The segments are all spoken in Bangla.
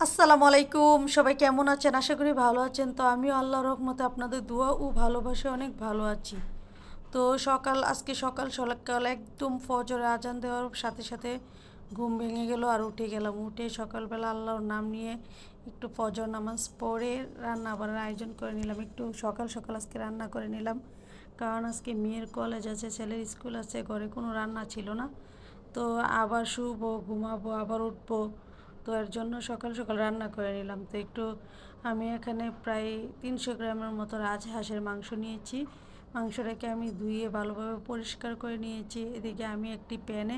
আসসালামু আলাইকুম, সবাই কেমন আছেন? আশা করি ভালো আছেন। তো আমিও আল্লাহর রহমতে আপনাদের দোয়া ও ভালোবাসায় অনেক ভালো আছি। তো আজকে সকাল সকাল একদম ফজরের আজান দেওয়ার সাথে সাথে ঘুম ভেঙে গেল আর উঠে গেলাম। উঠে সকালবেলা আল্লাহর নাম নিয়ে একটু ফজর নামাজ পড়ে রান্না বান্নার আয়োজন করে নিলাম। একটু সকাল সকাল আজকে রান্না করে নিলাম, কারণ আজকে মেয়ের কলেজ আছে, ছেলের স্কুল আছে, ঘরে কোনো রান্না ছিল না। তো আবার শুবো, ঘুমাবো, আবার উঠবো। তো এর জন্য সকাল সকাল রান্না করে নিলাম। তো আমি এখানে প্রায় 300 গ্রামের মতো রাজহাঁসের মাংস নিয়েছি। মাংসটাকে আমি ধুয়ে ভালোভাবে পরিষ্কার করে নিয়েছি। এদিকে আমি একটি প্যানে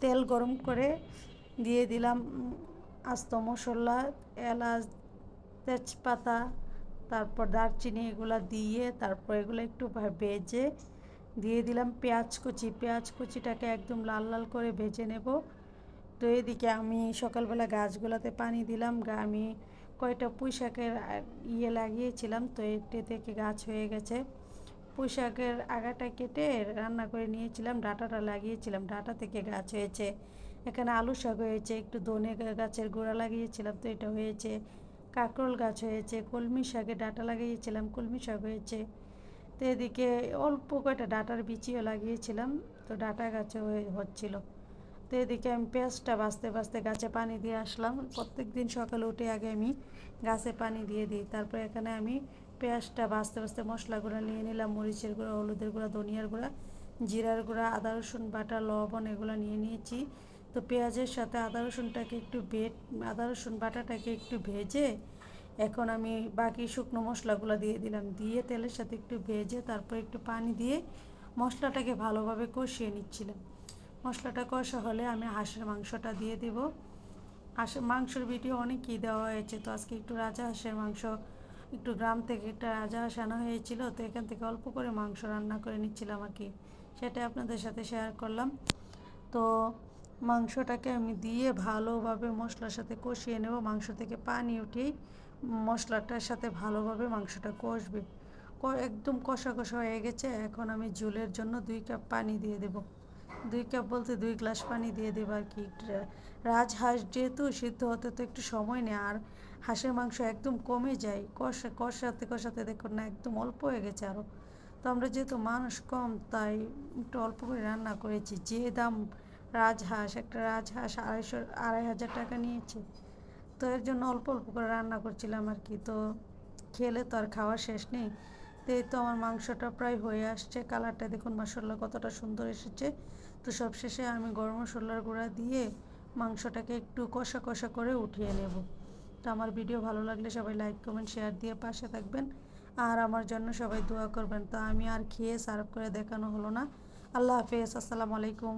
তেল গরম করে দিয়ে দিলাম আস্ত মশলা, এলাচ, তেজপাতা, তারপর দারচিনি, এগুলো দিয়ে তারপর এগুলো একটু ভেজে দিয়ে দিলাম পেঁয়াজ কুচিটাকে একদম লাল লাল করে ভেজে নেব। তো এদিকে আমি সকালবেলা গাছগুলোতে পানি দিলাম। আমি কয়টা পুঁই শাকের লাগিয়েছিলাম, তো এটি থেকে গাছ হয়ে গেছে। পুঁই শাকের আগাটা কেটে রান্না করে নিয়েছিলাম, ডাঁটাটা লাগিয়েছিলাম, ডাঁটা থেকে গাছ হয়েছে। এখানে আলু শাক হয়েছে, একটু ধনে গাছের গোড়া লাগিয়েছিলাম, তো এটা হয়েছে। কাঁকরোল গাছ হয়েছে, কলমি শাকের ডাঁটা লাগিয়েছিলাম, কলমি শাক হয়েছে। তো এদিকে অল্প কয়টা ডাঁটার বিচিও লাগিয়েছিলাম, তো ডাঁটা গাছে হচ্ছিল। তো এদিকে আমি পেঁয়াজটা বাছতে বাছতে গাছে পানি দিয়ে আসলাম। প্রত্যেক দিন সকালে উঠে আগে আমি গাছে পানি দিয়ে দিই। তারপর এখানে আমি পেঁয়াজটা বাছতে বাছতে মশলাগুলো নিয়ে নিলাম। মরিচের গুঁড়া, হলুদের গুঁড়া, ধনিয়ার গুঁড়া, জিরার গুঁড়া, আদা রসুন বাটা, লবণ, এগুলো নিয়ে নিয়েছি। তো পেঁয়াজের সাথে আদা রসুন বাটাটাকে একটু ভেজে এখন আমি বাকি শুকনো মশলাগুলো দিয়ে দিলাম। দিয়ে তেলের সাথে একটু ভেজে তারপর একটু পানি দিয়ে মশলাটাকে ভালোভাবে কষিয়ে নিচ্ছিলাম। মশলাটা কষা হলে আমি হাঁসের মাংসটা দিয়ে দেব। হাঁসের মাংসের ভিডিও অনেকই দেওয়া হয়েছে, তো আজকে একটু রাজা হাঁসের মাংস, একটু গ্রাম থেকে একটা রাজা হাঁস আনা হয়েছিল, তো এখান থেকে অল্প করে মাংস রান্না করে নিচ্ছিলাম আর কি, সেটা আপনাদের সাথে শেয়ার করলাম। তো মাংসটাকে আমি দিয়ে ভালোভাবে মশলার সাথে কষিয়ে নেব। মাংস থেকে পানি উঠেই মশলাটার সাথে ভালোভাবে মাংসটা কষবে। একদম কষা কষা হয়ে গেছে। এখন আমি ঝোলের জন্য 2 কাপ পানি দিয়ে দেব। 2 কাপ বলতে 2 গ্লাস পানি দিয়ে দেবো আর কি। রাজহাঁস যেহেতু সিদ্ধ হতে তো একটু সময় নেয়, আর হাঁসের মাংস একদম কমে যায় কষাতে কষাতে, দেখুন না একদম অল্প হয়ে গেছে আরও। তো আমরা যেহেতু মানুষ কম, তাই একটু অল্প করে রান্না করেছি। যে দাম একটা রাজহাঁস 2,500 টাকা নিয়েছে, তো এর জন্য অল্প অল্প করে রান্না করছিলাম আর কি। তো খেলে তো আর খাওয়া শেষ নেই। তো এই তো আমার মাংসটা প্রায় হয়ে আসছে। কালারটা দেখুন মাশাআল্লাহ কতটা সুন্দর এসেছে। তো সবশেষে আমি গরম মশলার গুঁড়া দিয়ে মাংসটাকে একটু কষা কষা করে উঠিয়ে নেব। তো আমার ভিডিও ভালো লাগলে সবাই লাইক কমেন্ট শেয়ার দিয়ে পাশে থাকবেন, আর আমার জন্য সবাই দোয়া করবেন। তো আমি আর খেয়ে সার্ভ করে দেখানো হলো না। আল্লাহ হাফেজ, আসসালামু আলাইকুম।